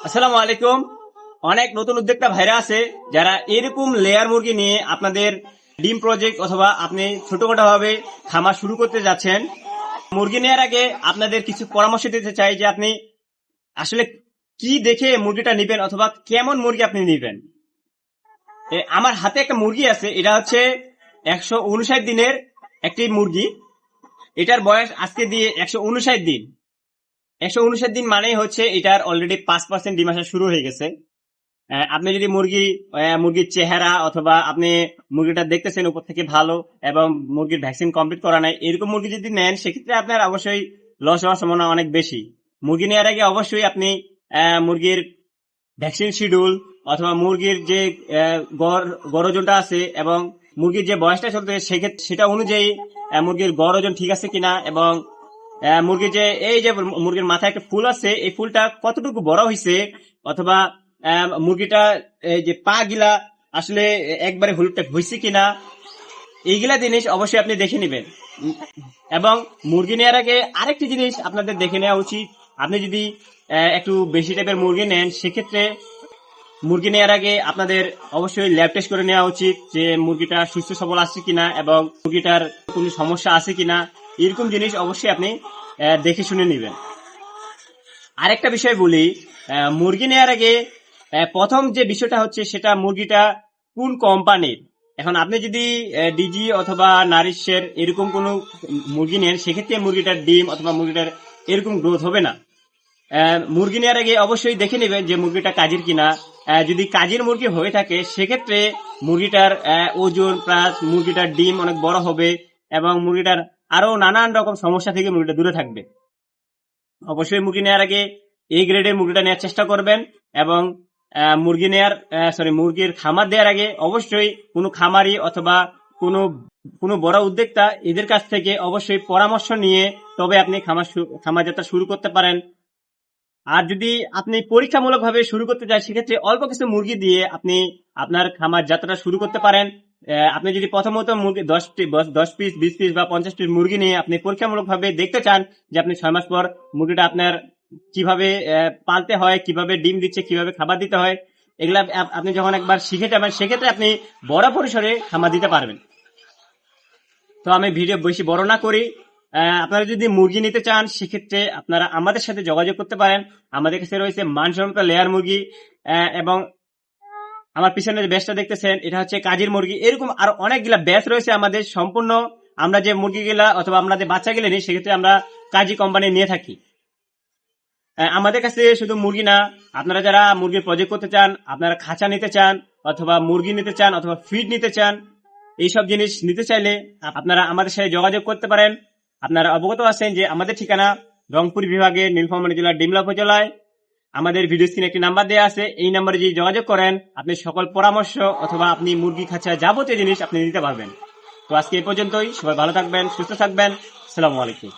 আসসালামু আলাইকুম। অনেক নতুন উদ্যোক্তা ভাইরা আছে যারা এরকম লেয়ার মুরগি নিয়ে আপনাদের ডিম প্রজেক্ট অথবা আপনি ছোটখাটো ভাবে খামার শুরু করতে যাচ্ছেন। মুরগি নেওয়ার আগে আপনাদের কিছু পরামর্শ দিতে চাই যে আপনি আসলে কি দেখে মুরগিটা নিবেন অথবা কেমন মুরগি আপনি নিবেন। আমার হাতে একটা মুরগি আছে, এটা হচ্ছে 159 দিনের একটি মুরগি। এটার বয়স আজকে দিয়ে 159 দিন। 159 দিন মানেই হচ্ছে এটার অলরেডি 5% ডিম আসা শুরু হয়ে গেছে। আপনি যদি মুরগির চেহারা অথবা আপনি মুরগিটা দেখতেছেন উপর থেকে ভালো এবং মুরগির ভ্যাকসিন কমপ্লিট করা নাই, এরকম মুরগি যদি নেন সেক্ষেত্রে আপনার অবশ্যই লস হওয়ার সম্ভাবনা অনেক বেশি। মুরগি নেওয়ার আগে অবশ্যই আপনি মুরগির ভ্যাকসিন শিডিউল অথবা মুরগির যে গড় ওজনটা আছে এবং মুরগির যে বয়সটা চলতে সেক্ষেত্রে সেটা অনুযায়ী মুরগির গড় ওজন ঠিক আছে কিনা এবং মুরগির যে এই যে মুরগির মাথায় একটা ফুল আছে, এই ফুলটা কতটুকু বড় হয়েছে অথবা মুরগিটা এই যে পা গিলা আসলে একবারে হলুদটা হয়েছে কিনা, এইগুলা জিনিস অবশ্যই আপনি দেখে নেবেন। এবং মুরগি নেওয়ার আগে আরেকটি জিনিস আপনাদের দেখে নেওয়া উচিত। আপনি যদি একটু বেশি টাইপের মুরগি নেন সেক্ষেত্রে মুরগি নেওয়ার আগে আপনাদের অবশ্যই ল্যাব টেস্ট করে নেওয়া উচিত যে মুরগিটা সুস্থ সবল আছে কিনা এবং মুরগিটার কোনো সমস্যা আছে কিনা, এরকম জিনিস অবশ্যই আপনি দেখে শুনে নেবেন। আরেকটা বিষয় বলি, মুরগি নেওয়ার আগে প্রথম যে বিষয়টা হচ্ছে সেটা মুরগিটা কোন কোম্পানির। এখন আপনি যদি ডিজি অথবা নারিশের এরকম কোন মুরগি নেন সেক্ষেত্রে মুরগিটার ডিম অথবা মুরগিটার এরকম গ্রোথ হবে না। মুরগি নেওয়ার আগে অবশ্যই দেখে নেবেন যে মুরগিটা কাজের কিনা। যদি কাজের মুরগি হয়ে থাকে সেক্ষেত্রে মুরগিটার ওজন প্লাস মুরগিটার ডিম অনেক বড় হবে এবং মুরগিটার আরো নানান রকম সমস্যা থেকে মুরগিটা দূরে থাকবে। অবশ্যই মুরগি নেওয়ার আগে এই গ্রেডের মুরগিটা নেওয়ার চেষ্টা করবেন এবং মুরগির খামার দেওয়ার আগে অবশ্যই কোনো খামারি অথবা কোনো বড় উদ্যোক্তা এদের কাছ থেকে অবশ্যই পরামর্শ নিয়ে তবে আপনি খামার যাত্রা শুরু করতে পারেন। আর যদি আপনি পরীক্ষামূলক ভাবে শুরু করতে চান সেক্ষেত্রে অল্প কিছু মুরগি দিয়ে আপনি আপনার খামার যাত্রা শুরু করতে পারেন। আপনি যদি প্রথমত মুরগি 10 পিস 20 পিস বা 50 পিস মুরগি নিয়ে আপনি পরীক্ষামূলক ভাবে দেখতে চান যে আপনি 6 মাস পর মুরগিটা আপনার কিভাবে পালতে হয়, কিভাবে ডিম দিচ্ছে, কিভাবে খাবার দিতে হয়, এগুলা আপনি যখন একবার শিখে যাবেন সেক্ষেত্রে আপনি বড় পরিসরে খামার দিতে পারবেন। তো আমি ভিডিও বেশি বড় না করি। আপনারা যদি মুরগি নিতে চান সেক্ষেত্রে আপনারা আমাদের সাথে যোগাযোগ করতে পারেন। আমাদের কাছে রয়েছে মানসম্মত লেয়ার মুরগি এবং আমার পিছনে যে ব্যাচটা দেখতেছেন এটা হচ্ছে কাজের মুরগি। এরকম আরো অনেকগুলা ব্যাচ রয়েছে আমাদের। সম্পূর্ণ আমরা যে মুরগিগুলা অথবা আমরা যে বাচ্চাগুলো নিই সেক্ষেত্রে আমরা কাজী কোম্পানি নিয়ে থাকি। আমাদের কাছে শুধু মুরগি না, আপনারা যারা মুরগির প্রজেক্ট করতে চান, আপনারা খাঁচা নিতে চান অথবা মুরগি নিতে চান অথবা ফিড নিতে চান, এইসব জিনিস নিতে চাইলে আপনারা আমাদের সাথে যোগাযোগ করতে পারেন। আপনারা অবগত আছেন যে আমাদের ঠিকানা রংপুর বিভাগের নীলফামারী জেলার ডিমলা উপজেলায়। আমাদের ভিডিও স্ক্রিনে একটি নাম্বার দেওয়া আছে, এই নাম্বারে যদি যোগাযোগ করেন আপনি সকল পরামর্শ অথবা আপনি মুরগি খাঁচা যাবতীয় জিনিস আপনি নিতে পারবেন। তো আজকে এই পর্যন্তই। সবাই ভালো থাকবেন, সুস্থ থাকবেন। আসসালামু আলাইকুম।